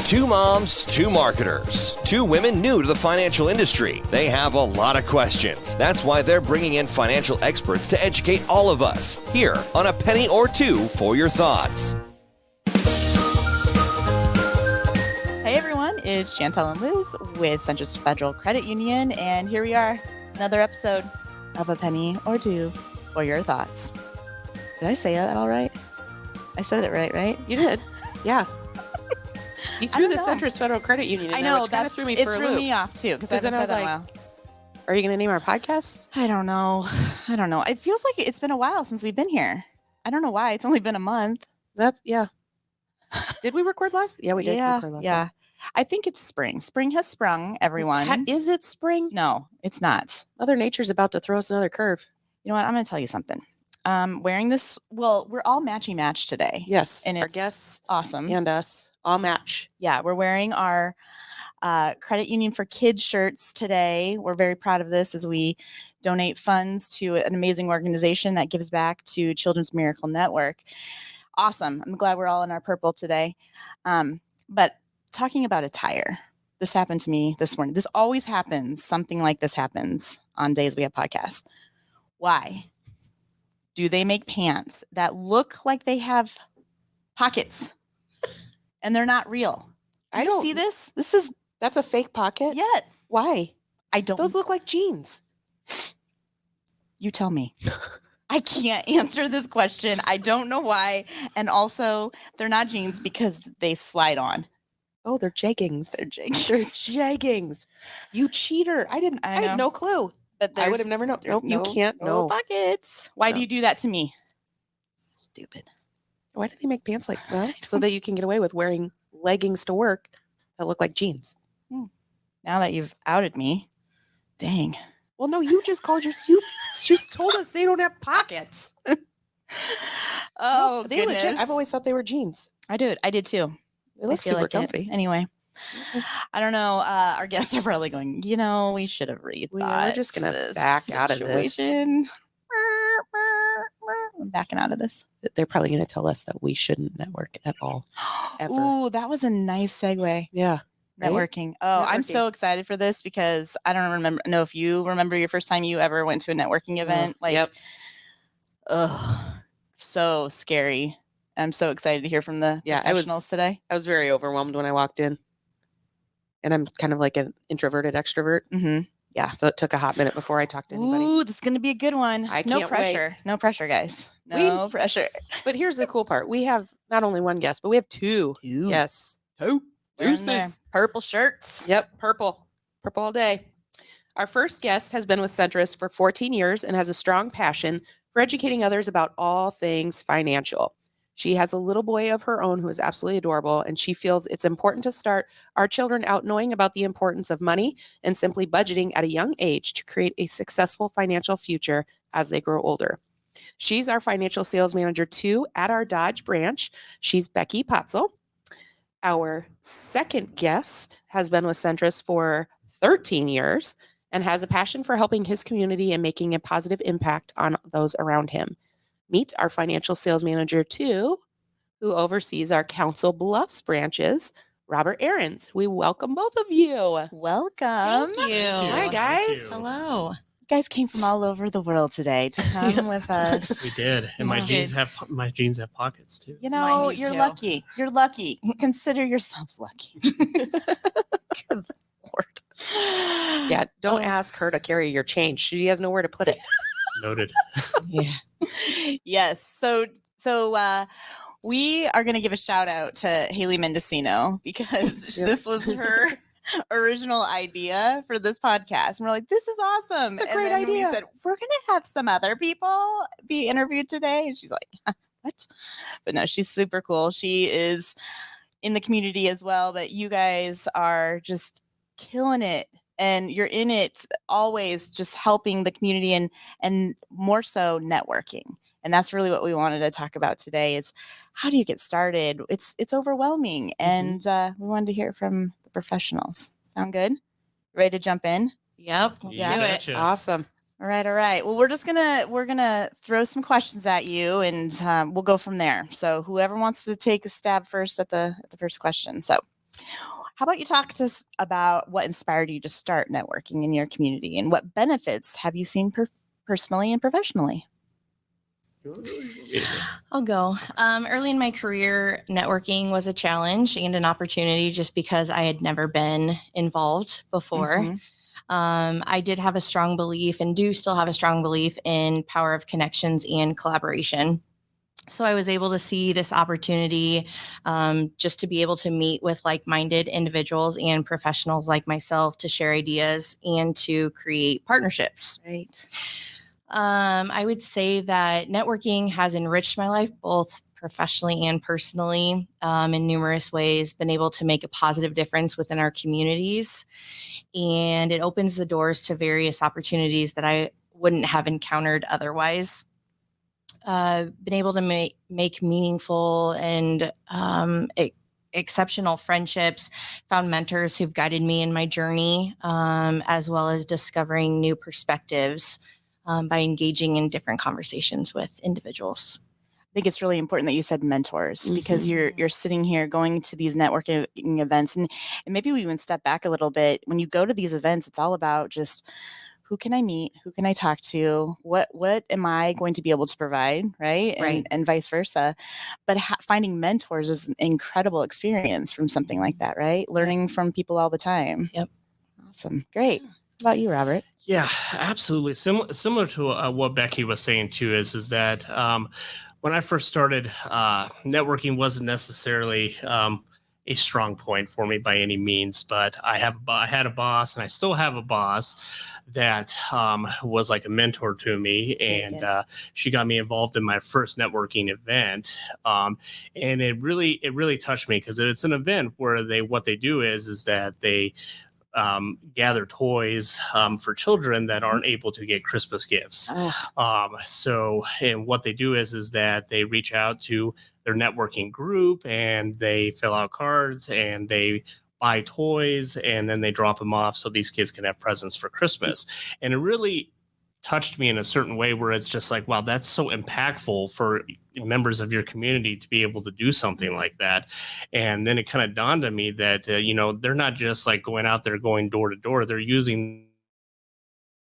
Two moms, two marketers, two women new to the financial industry. They have a lot of questions. That's why they're bringing in financial experts to educate all of us here on A Penny or Two for Your Thoughts. Hey everyone, it's Chantel and Liz with Centris Federal Credit Union, and here we are, another episode of A Penny or Two for Your Thoughts. Did I say that all right? I said it right? You did, yeah. You threw the Centris Federal Credit Union in there, which kind of threw me for a loop. It threw me off, too, because I haven't said that in a while. Are you going to name our podcast? I don't know. It feels like it's been a while since we've been here. I don't know why. It's only been a month. Yeah. Did we record last? Yeah, we did record last Yeah. month. I think it's spring. Spring has sprung, everyone. Is it spring? No, it's not. Mother Nature's about to throw us another curve. You know what? I'm going to tell you something. Wearing this, we're all matchy-match today. Yes, and our guests awesome. And us all match. Yeah, we're wearing our Credit Union for Kids shirts today. We're very proud of this as we donate funds to an amazing organization that gives back to Children's Miracle Network. Awesome. I'm glad we're all in our purple today. But talking about attire, this happened to me this morning. This always happens. Something like this happens on days we have podcasts. Why do they make pants that look like they have pockets and they're not real? I don't see this. That's a fake pocket? Yeah. Why? I don't. Those look like jeans. You tell me. I can't answer this question. I don't know why. And also, they're not jeans because they slide on. Oh, they're jeggings. They're jeggings. You cheater. I had no clue. But I would have never known. Nope, you can't know. Buckets. Why do you do that to me? Stupid. Why do they make pants like that? So that you can get away with wearing leggings to work that look like jeans. Now that you've outed me, dang. Well, no, you just you just told us they don't have pockets. Oh, no, they legit. I've always thought they were jeans. I did too. They look super comfy. Anyway. I don't know. Our guests are probably going, we should have rethought. We're just going to back out of this. I'm backing out of this. They're probably going to tell us that we shouldn't network at all. Ever. Ooh, that was a nice segue. Yeah. Networking. Oh, networking. I'm so excited for this because I don't know if you remember your first time you ever went to a networking event. So scary. I'm so excited to hear from the professionals today. I was very overwhelmed when I walked in. And I'm kind of like an introverted extrovert. Mm-hmm. Yeah. So it took a hot minute before I talked to anybody. Ooh, this is going to be a good one. No pressure. Wait. No pressure, guys. No pressure. But here's the cool part. We have not only one guest, but we have two. Yes. Two. Purple shirts. Yep. Purple all day. Our first guest has been with Centris for 14 years and has a strong passion for educating others about all things financial. She has a little boy of her own who is absolutely adorable, and she feels it's important to start our children out knowing about the importance of money and simply budgeting at a young age to create a successful financial future as they grow older. She's our financial sales manager, too, at our Dodge branch. She's Becky Pacal. Our second guest has been with Centris for 13 years and has a passion for helping his community and making a positive impact on those around him. Meet our financial sales manager, too, who oversees our Council Bluffs branches, Robert Ahrens. We welcome both of you. Welcome. Thank you. Hi, guys. Hello. You guys came from all over the world today to come with us. We did. And my jeans have pockets, too. You're lucky. You're lucky. Consider yourselves lucky. Good Lord. Yeah, don't ask her to carry your change. She has nowhere to put it. Noted. Yeah. Yes. So we are going to give a shout out to Haley Mendocino because this was her original idea for this podcast. And we're like, this is awesome. It's a great idea. We said, we're going to have some other people be interviewed today. And she's like, what? But no, she's super cool. She is in the community as well. But you guys are just killing it. And you're in it always just helping the community and more so networking. And that's really what we wanted to talk about today is how do you get started? It's overwhelming. And we wanted to hear from the professionals. Sound good? Ready to jump in? Yep. Yeah. Do it. Awesome. All right. Well, we're gonna throw some questions at you and we'll go from there. So whoever wants to take a stab first at the first question. So How about you talk to us about what inspired you to start networking in your community and what benefits have you seen personally and professionally? I'll go. Early in my career, networking was a challenge and an opportunity just because I had never been involved before. Mhm. I did have a strong belief and do still have a strong belief in power of connections and collaboration. So I was able to see this opportunity just to be able to meet with like-minded individuals and professionals like myself to share ideas and to create partnerships. Right. I would say that networking has enriched my life both professionally and personally in numerous ways, been able to make a positive difference within our communities. And it opens the doors to various opportunities that I wouldn't have encountered otherwise. Been able to make meaningful and exceptional friendships, found mentors who've guided me in my journey, as well as discovering new perspectives by engaging in different conversations with individuals. I think it's really important that you said mentors because you're sitting here going to these networking events and maybe we even step back a little bit. When you go to these events, it's all about just who can I meet? Who can I talk to? What am I going to be able to provide? Right. And vice versa. But finding mentors is an incredible experience from something like that, right? Learning from people all the time. Yep. Awesome. Great. How about you, Robert? Yeah, absolutely. Similar to what Becky was saying too is that when I first started, networking wasn't necessarily a strong point for me by any means, but I had a boss, and I still have a boss that was like a mentor to me, and she got me involved in my first networking event, and it really touched me because it's an event where what they do is that they gather toys for children that aren't able to get Christmas gifts. And what they do is that they reach out to their networking group and they fill out cards and they buy toys and then they drop them off so these kids can have presents for Christmas. And it really touched me in a certain way where it's just like, wow, that's so impactful for members of your community to be able to do something like that. And then it kind of dawned on me that, they're not just like going out there, going door to door, they're using.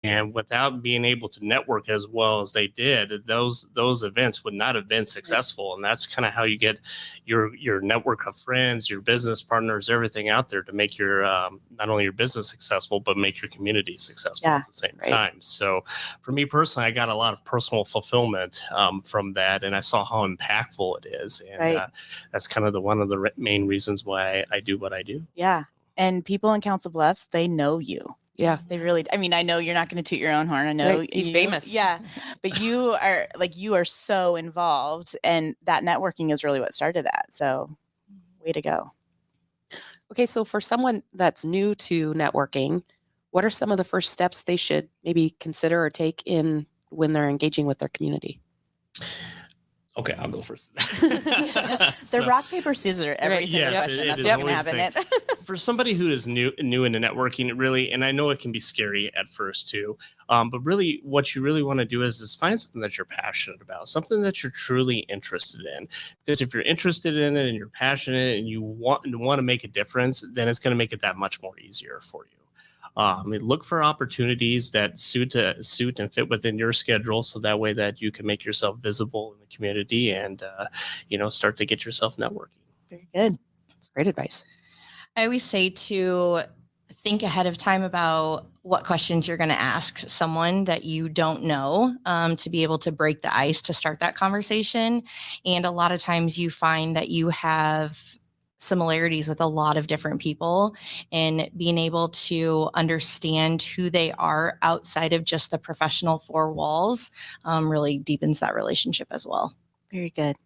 And without being able to network as well as they did, those events would not have been successful. And that's kind of how you get your network of friends, your business partners, everything out there to make your not only your business successful, but make your community successful at the same time. So for me personally, I got a lot of personal fulfillment from that. And I saw how impactful it is. And that's kind of one of the main reasons why I do what I do. Yeah. And people in Council Bluffs, they know you. Yeah. They really, I mean, I know you're not going to toot your own horn. I know he's famous. Yeah. But you are so involved and that networking is really what started that. So way to go. Okay. So for someone that's new to networking, what are some of the first steps they should maybe consider or take in when they're engaging with their community? Okay, I'll go first. They're rock, paper, scissors every single question. That's what's going to happen. For somebody who is new into networking, it really, and I know it can be scary at first too, but really what you really want to do is find something that you're passionate about, something that you're truly interested in. Because if you're interested in it and you're passionate and you want to make a difference, then it's going to make it that much more easier for you. Look for opportunities that suit and fit within your schedule, so that way that you can make yourself visible in the community and start to get yourself networking. Very good. That's great advice. I always say to think ahead of time about what questions you're going to ask someone that you don't know to be able to break the ice to start that conversation. And a lot of times you find that you have similarities with a lot of different people, and being able to understand who they are outside of just the professional four walls really deepens that relationship as well. Very good.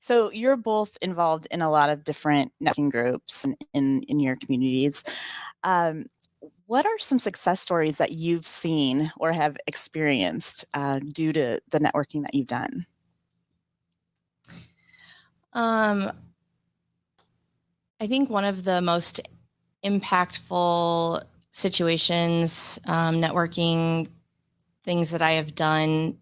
So you're both involved in a lot of different networking groups in your communities. What are some success stories that you've seen or have experienced due to the networking that you've done? I think one of the most impactful situations, networking things that I have done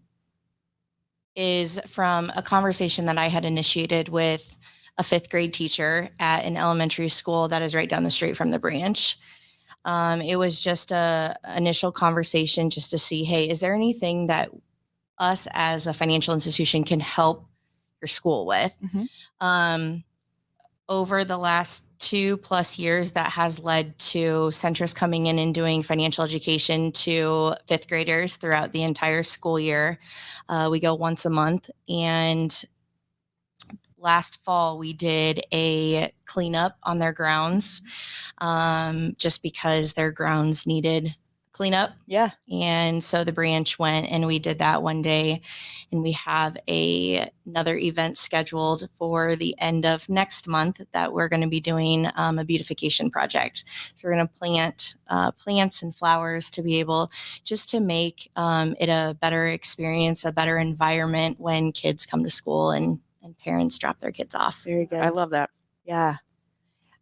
is from a conversation that I had initiated with a 5th grade teacher at an elementary school that is right down the street from the branch. It was just a initial conversation just to see, hey, is there anything that us as a financial institution can help your school with? Over the last 2+ years, that has led to Centris coming in and doing financial education to 5th graders throughout the entire school year. We go once a month, and last fall we did a cleanup on their grounds, just because their grounds needed cleanup. Yeah. And so the branch went and we did that one day, and we have another event scheduled for the end of next month that we're going to be doing a beautification project. So we're going to plant plants and flowers to be able just to make it a better experience, a better environment when kids come to school and parents drop their kids off. Very good. I love that. Yeah.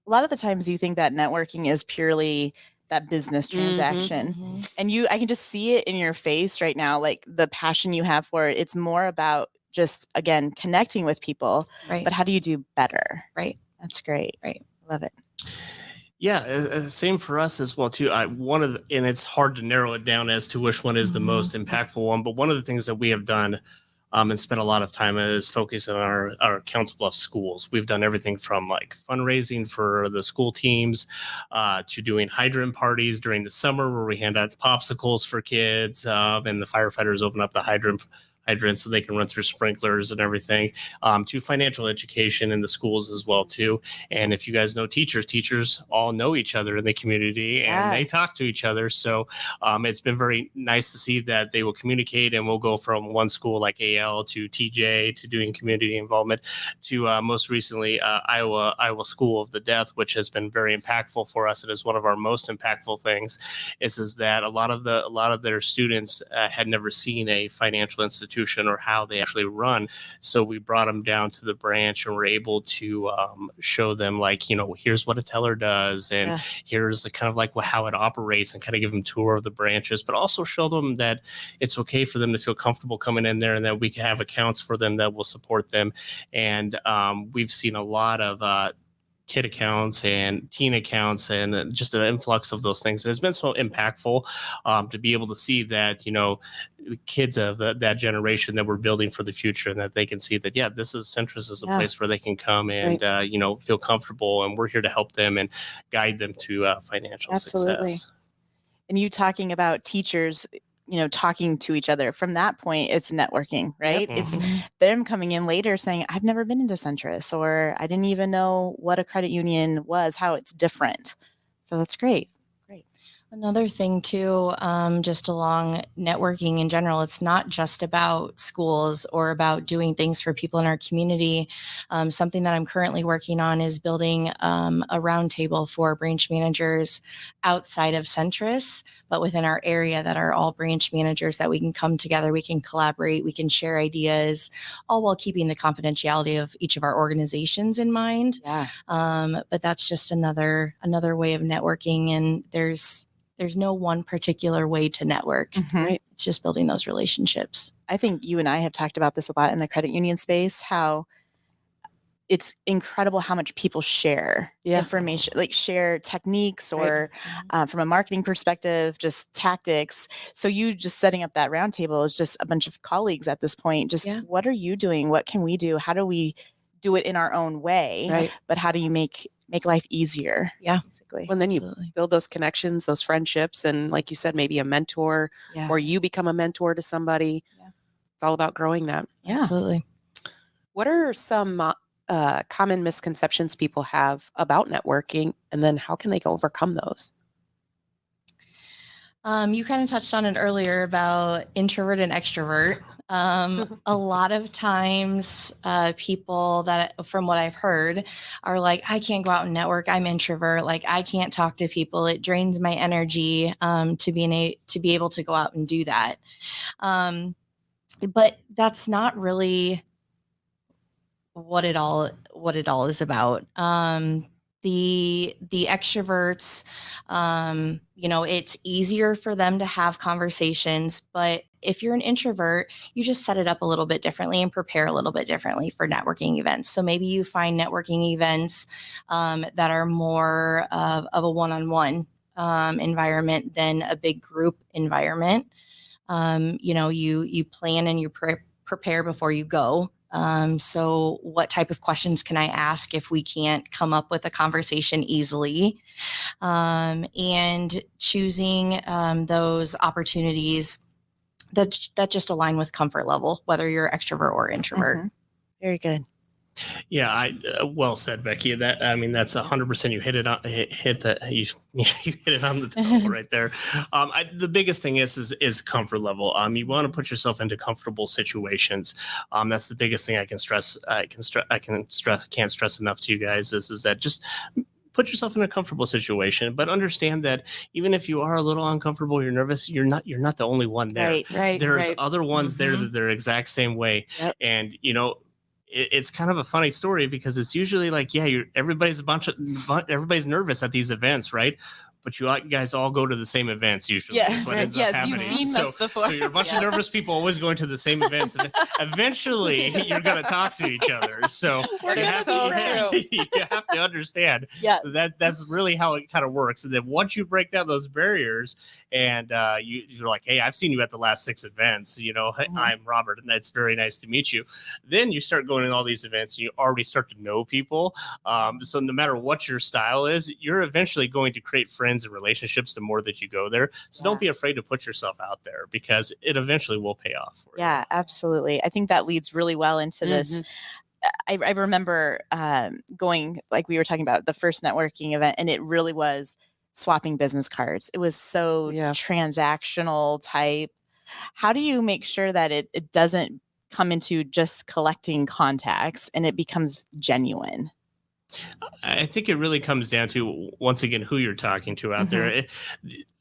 A lot of the times you think that networking is purely that business transaction. And I can just see it in your face right now, like the passion you have for it. It's more about just, again, connecting with people. Right. But how do you do better? Right. That's great. Right. Love it. Yeah, same for us as well too. And it's hard to narrow it down as to which one is the most impactful one. But one of the things that we have done and spent a lot of time is focusing on our Council Bluffs schools. We've done everything from like fundraising for the school teams to doing hydrant parties during the summer where we hand out popsicles for kids, and the firefighters open up the hydrants so they can run through sprinklers and everything, to financial education in the schools as well too. And if you guys know teachers all know each other in the community, and they talk to each other. So it's been very nice to see that they will communicate, and we'll go from one school like AL to TJ to doing community involvement to most recently Iowa School of the Deaf, which has been very impactful for us. It is one of our most impactful things is that a lot of their students had never seen a financial institution or how they actually run. So we brought them down to the branch and we're able to show them, like, here's what a teller does, and here's the kind of like how it operates, and kind of give them a tour of the branches, but also show them that it's okay for them to feel comfortable coming in there, and that we can have accounts for them that will support them. And we've seen a lot of kid accounts and teen accounts, and just an influx of those things. And it's been so impactful to be able to see that, the kids of that generation that we're building for the future, and that they can see that, this is Centris is a place where they can come and, feel comfortable, and we're here to help them and guide them to financial success. And you talking about teachers, talking to each other, from that point, it's networking, right? It's them coming in later saying, I've never been into Centris, or I didn't even know what a credit union was, how it's different. So that's great. Another thing too, just along networking in general, it's not just about schools or about doing things for people in our community. Something that I'm currently working on is building a roundtable for branch managers outside of Centris, but within our area, that are all branch managers, that we can come together, we can collaborate, we can share ideas, all while keeping the confidentiality of each of our organizations in mind. But that's just another way of networking, and there's no one particular way to network, right? It's just building those relationships. I think you and I have talked about this a lot in the credit union space, how it's incredible how much people share information, like share techniques, or from a marketing perspective, just tactics. So you just setting up that roundtable is just a bunch of colleagues at this point. Just what are you doing? What can we do? How do we do it in our own way? Right. But how do you make life easier? Basically. Well, then you build those connections, those friendships, and like you said, maybe a mentor, or you become a mentor to somebody. It's all about growing that. Absolutely. What are some common misconceptions people have about networking, and then how can they overcome those? You kind of touched on it earlier about introvert and extrovert. A lot of times people that, from what I've heard, are like, I can't go out and network. I'm introvert. Like, I can't talk to people. It drains my energy to be able to go out and do that. But that's not really what it all is about. The extroverts, it's easier for them to have conversations, but if you're an introvert, you just set it up a little bit differently and prepare a little bit differently for networking events. So maybe you find networking events that are more of a one-on-one environment than a big group environment. You plan and you prepare before you go. So what type of questions can I ask if we can't come up with a conversation easily? And choosing those opportunities that just align with comfort level, whether you're extrovert or introvert. Mm-hmm. Very good. Yeah, well said, Becky. That's 100%. You hit it on. You hit it on the toe right there. The biggest thing is comfort level. You want to put yourself into comfortable situations. That's the biggest thing I can stress. Can't stress enough to you guys. Is that just put yourself in a comfortable situation, but understand that even if you are a little uncomfortable, you're nervous, you're not the only one there. Right. There's other ones there that they're exact same way. Yep. And it's kind of a funny story because it's usually like, everybody's nervous at these events, right? But you guys all go to the same events usually. Yes, happening. You've seen this before. So you're a bunch of nervous people always going to the same events. And eventually, you're going to talk to each other. So you have to understand that's really how it kind of works. And then once you break down those barriers, and you're like, hey, I've seen you at the last 6 events. I'm Robert, and that's very nice to meet you. Then you start going to all these events, and you already start to know people. So no matter what your style is, you're eventually going to create friends and relationships the more that you go there. So don't be afraid to put yourself out there because it eventually will pay off for you. Yeah, absolutely. I think that leads really well into this. I remember going, like we were talking about, the first networking event, and it really was swapping business cards. It was so transactional type. How do you make sure that it doesn't come into just collecting contacts and it becomes genuine? I think it really comes down to, once again, who you're talking to out there.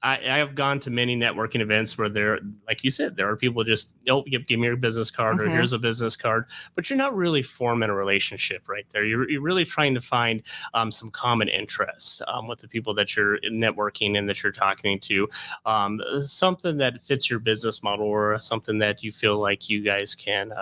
I have gone to many networking events where there, like you said, there are people just, give me your business card or here's a business card, but you're not really forming a relationship right there. You're really trying to find some common interests with the people that you're networking and that you're talking to, something that fits your business model or something that you feel like you guys can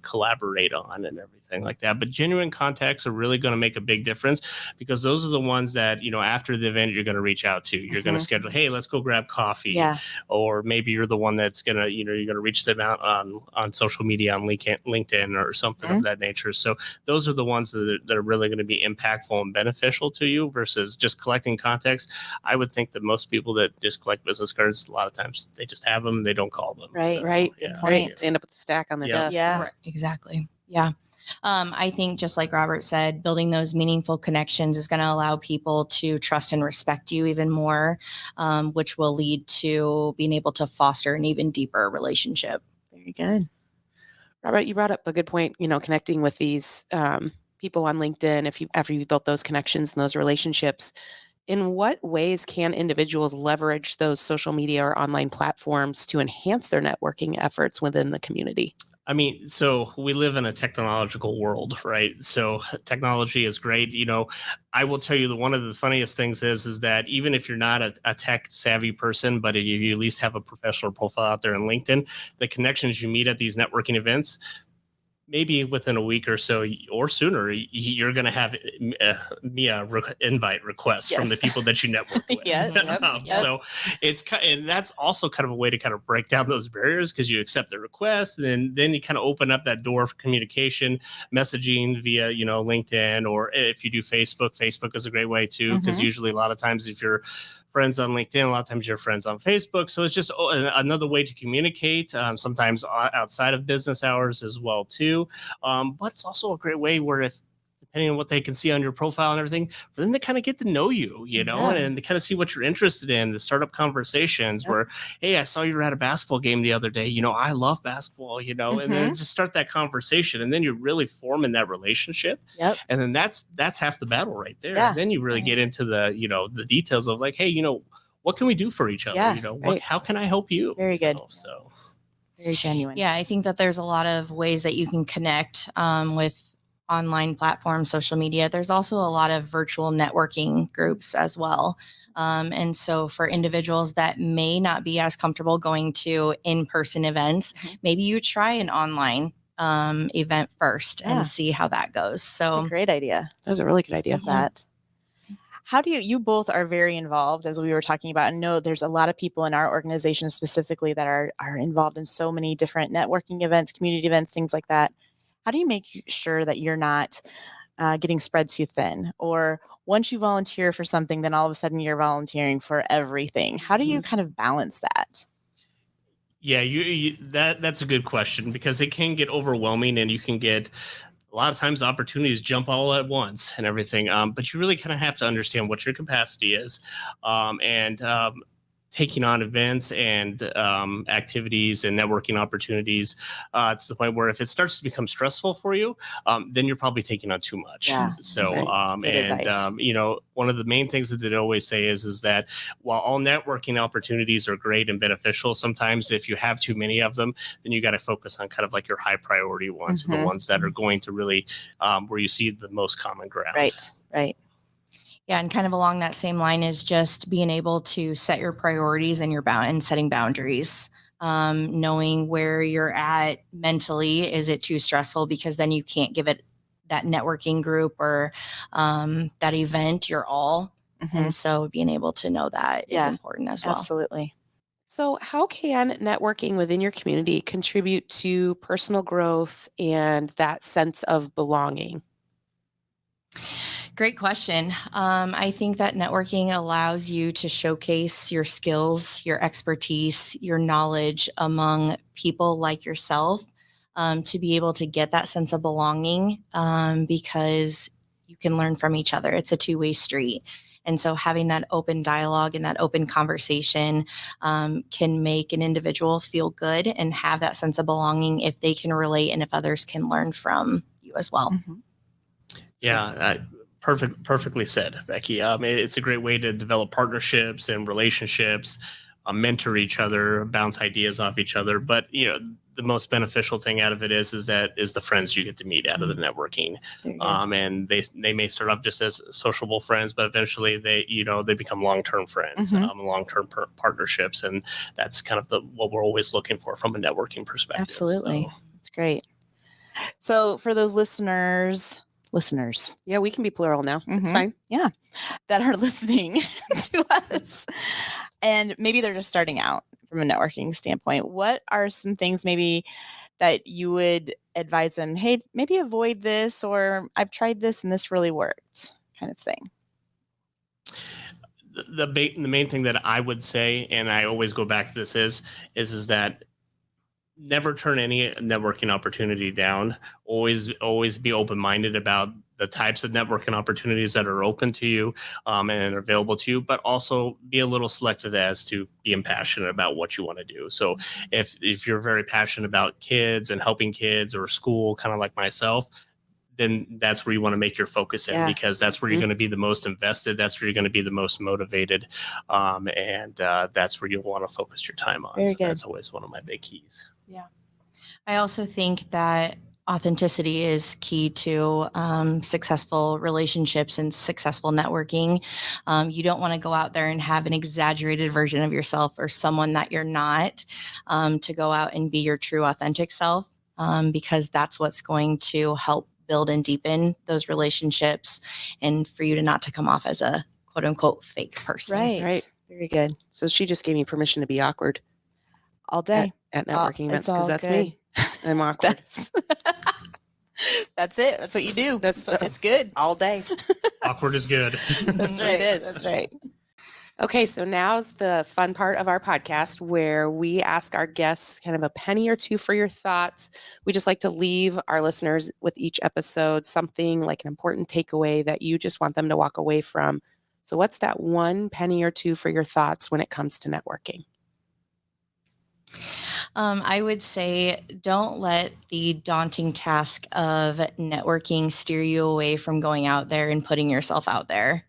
collaborate on and everything like that. But genuine contacts are really going to make a big difference because those are the ones that, after the event, you're going to reach out to. You're going to schedule, hey, let's go grab coffee. Yeah. Or maybe you're the one that's going to, you're going to reach them out on social media, on LinkedIn or something of that nature. So those are the ones that are really going to be impactful and beneficial to you versus just collecting contacts. I would think that most people that just collect business cards, a lot of times they just have them, they don't call them. Right. So, Right. Yeah. They end up with a stack on their desk. Yeah. Right, exactly. Yeah. I think just like Robert said, building those meaningful connections is going to allow people to trust and respect you even more, which will lead to being able to foster an even deeper relationship. Very good. Robert, you brought up a good point, connecting with these people on LinkedIn after you've built those connections and those relationships. In what ways can individuals leverage those social media or online platforms to enhance their networking efforts within the community? I mean, so we live in a technological world, right? So technology is great. I will tell you that one of the funniest things is that even if you're not a tech savvy person, but you at least have a professional profile out there on LinkedIn, the connections you meet at these networking events, maybe within a week or so or sooner, you're going to have invite requests from the people that you network with. So and that's also kind of a way to kind of break down those barriers because you accept the request and then you kind of open up that door for communication, messaging via, LinkedIn, or if you do Facebook is a great way too, because usually a lot of times if you're friends on LinkedIn, a lot of times you're friends on Facebook. So it's just another way to communicate, sometimes outside of business hours as well too. But it's also a great way where depending on what they can see on your profile and everything, for them to kind of get to know you, and to kind of see what you're interested in, to start up conversations where, hey, I saw you were at a basketball game the other day. I love basketball, and then just start that conversation. And then you're really forming that relationship. Yep. And then that's half the battle right there. Yeah. And then you really get into the, the details of like, hey, what can we do for each other? Yeah, How can I help you? Very good. So very genuine. Yeah, I think that there's a lot of ways that you can connect with online platforms, social media, there's also a lot of virtual networking groups as well. And so for individuals that may not be as comfortable going to in-person events, maybe you try an online event first and see how that goes. So That's a great idea. That was a really good idea. Love that. How do you both are very involved, as we were talking about, and know there's a lot of people in our organization specifically that are involved in so many different networking events, community events, things like that. How do you make sure that you're not getting spread too thin? Or once you volunteer for something, then all of a sudden you're volunteering for everything. How do you kind of balance that? Yeah, that's a good question, because it can get overwhelming, and you can get a lot of times opportunities jump all at once and everything. But you really kind of have to understand what your capacity is, and taking on events and activities and networking opportunities to the point where if it starts to become stressful for you, then you're probably taking on too much. Yeah, So, right. you know, one of the main things that they always say is that while all networking opportunities are great and beneficial, sometimes if you have too many of them, then you got to focus on kind of like your high priority ones, the ones that are going to really where you see the most common ground. Right. yeah, and kind of along that same line is just being able to set your priorities and and setting boundaries. Knowing where you're at mentally, is it too stressful? Because then you can't give it that networking group or that event your all. And so being able to know that is important as well. Absolutely. So, how can networking within your community contribute to personal growth and that sense of belonging? Great question. I think that networking allows you to showcase your skills, your expertise, your knowledge among people like yourself, to be able to get that sense of belonging, because you can learn from each other. It's a two-way street. And so having that open dialogue and that open conversation can make an individual feel good and have that sense of belonging if they can relate and if others can learn from you as well. Yeah. Perfectly said, Becky. It's a great way to develop partnerships and relationships, mentor each other, bounce ideas off each other. But you know, the most beneficial thing out of it is the friends you get to meet out of the networking. And they may start off just as sociable friends, but eventually they become long-term friends, long-term partnerships, and that's kind of what we're always looking for from a networking perspective. Absolutely, that's great. So for those listeners. Yeah, we can be plural now. It's fine. Yeah. That are listening to us. And maybe they're just starting out from a networking standpoint. What are some things maybe that you would advise them? Hey, maybe avoid this, or I've tried this and this really worked, kind of thing. The main thing that I would say, and I always go back to this is that never turn any networking opportunity down. Always be open-minded about the types of networking opportunities that are open to you and are available to you, but also be a little selective as to being passionate about what you want to do. So if you're very passionate about kids and helping kids or school, kind of like myself, then that's where you want to make your focus in, because that's where you're going to be the most invested. That's where you're going to be the most motivated. And that's where you'll want to focus your time on. Very good. That's always one of my big keys. Yeah. I also think that authenticity is key to successful relationships and successful networking. You don't want to go out there and have an exaggerated version of yourself or someone that you're not, to go out and be your true authentic self, because that's what's going to help build and deepen those relationships, and for you not to come off as a quote unquote fake person. Right. Very good. So she just gave me permission to be awkward All day. at networking events, all because that's good. me. I'm awkward. That's it. That's what you do. That's good. all day. Awkward is good. That's right. It is. That's right. Okay, so now's the fun part of our podcast where we ask our guests kind of a penny or two for your thoughts. We just like to leave our listeners with each episode something like an important takeaway that you just want them to walk away from. So what's that one penny or two for your thoughts when it comes to networking? I would say don't let the daunting task of networking steer you away from going out there and putting yourself out there.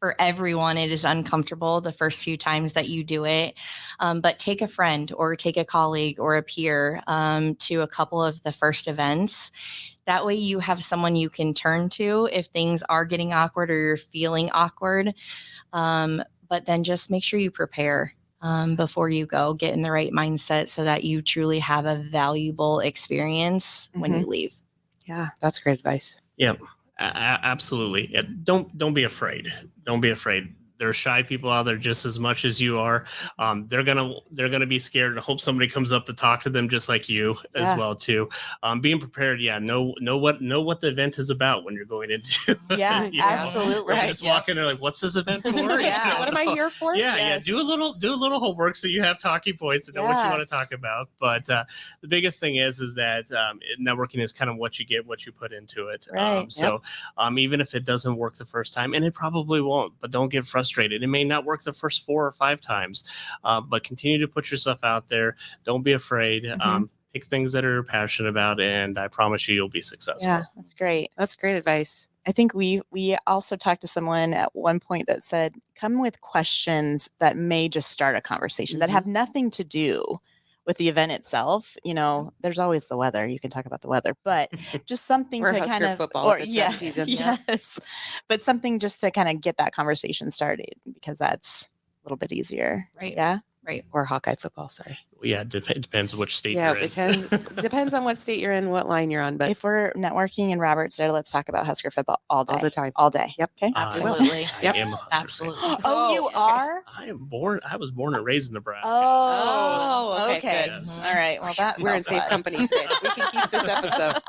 for everyone, it is uncomfortable the first few times that you do it. But take a friend or take a colleague or a peer to a couple of the first events. That way you have someone you can turn to if things are getting awkward or you're feeling awkward. But then just make sure you prepare before you go, get in the right mindset so that you truly have a valuable experience when you leave. Yeah, that's great advice. Yeah, absolutely. Don't be afraid. Don't be afraid. There are shy people out there just as much as you are. They're gonna be scared and hope somebody comes up to talk to them just like you as well too. Being prepared, know what the event is about when you're going into. Yeah, absolutely. Right. Just walk in there like, what's this event for? What am I here for? Yeah. Do a little homework so you have talking points and know what you want to talk about. But the biggest thing is that networking is kind of what you get, what you put into it. Right. So even if it doesn't work the first time, and it probably won't, but don't get frustrated. It may not work the first 4 or 5 times, but continue to put yourself out there. Don't be afraid. Pick things that you're passionate about, and I promise you'll be successful. Yeah, that's great. That's great advice. I think we also talked to someone at one point that said, come with questions that may just start a conversation that have nothing to do with the event itself. There's always the weather. You can talk about the weather, but just something or to Husker kind of football if it's that season. Yes, but something just to kind of get that conversation started, because that's a little bit easier. Right. Yeah. Right. Or Hawkeye football. Sorry. Yeah, depends on which state Yeah, you're in. it depends on what state you're in, what line you're on. But If we're networking and Robert's there, let's talk about Husker football all day. all the time. All day. Yep. Okay. Absolutely. Yep. I am a Husker fan. Absolutely. Oh, you are? I was born and raised in Nebraska. Oh, okay. Yes. All right. Well, We're in safe company today. We can keep this episode.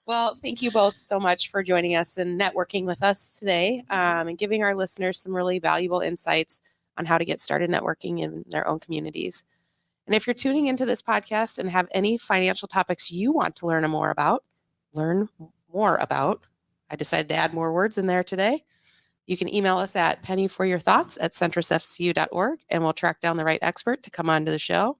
Well, thank you both so much for joining us and networking with us today, and giving our listeners some really valuable insights on how to get started networking in their own communities. And if you're tuning into this podcast and have any financial topics you want to learn more about, I decided to add more words in there today. You can email us at apennyforyourthoughts@centrisfcu.org, and we'll track down the right expert to come onto the show.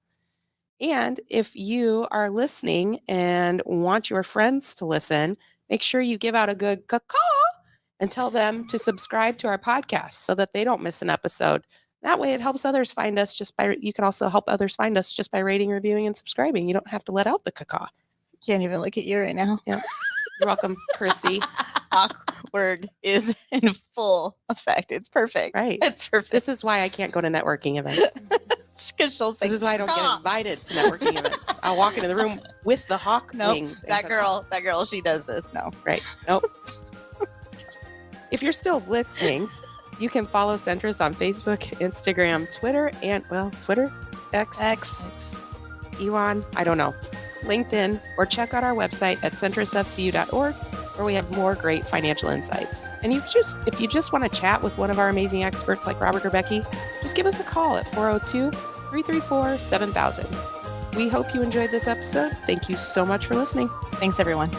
And if you are listening and want your friends to listen, make sure you give out a good caw and tell them to subscribe to our podcast so that they don't miss an episode. That way it helps others find us you can also help others find us just by rating, reviewing, and subscribing. You don't have to let out the caw. Can't even look at you right now. Yeah. You're welcome, Chrissy. Awkward is in full effect. It's perfect. Right. It's perfect. This is why I can't go to networking events. Because she'll say, This is why I don't get invited to networking events. I'll walk into the room with the hawk wings. and That caw. girl, she does this. No. Right. Nope. If you're still listening, you can follow Centris on Facebook, Instagram, Twitter, and Twitter, X, Elon, I don't know, LinkedIn, or check out our website at centrisfcu.org, where we have more great financial insights. And if you just want to chat with one of our amazing experts like Robert or Becky, just give us a call at 402-334-7000. We hope you enjoyed this episode. Thank you so much for listening. Thanks, everyone.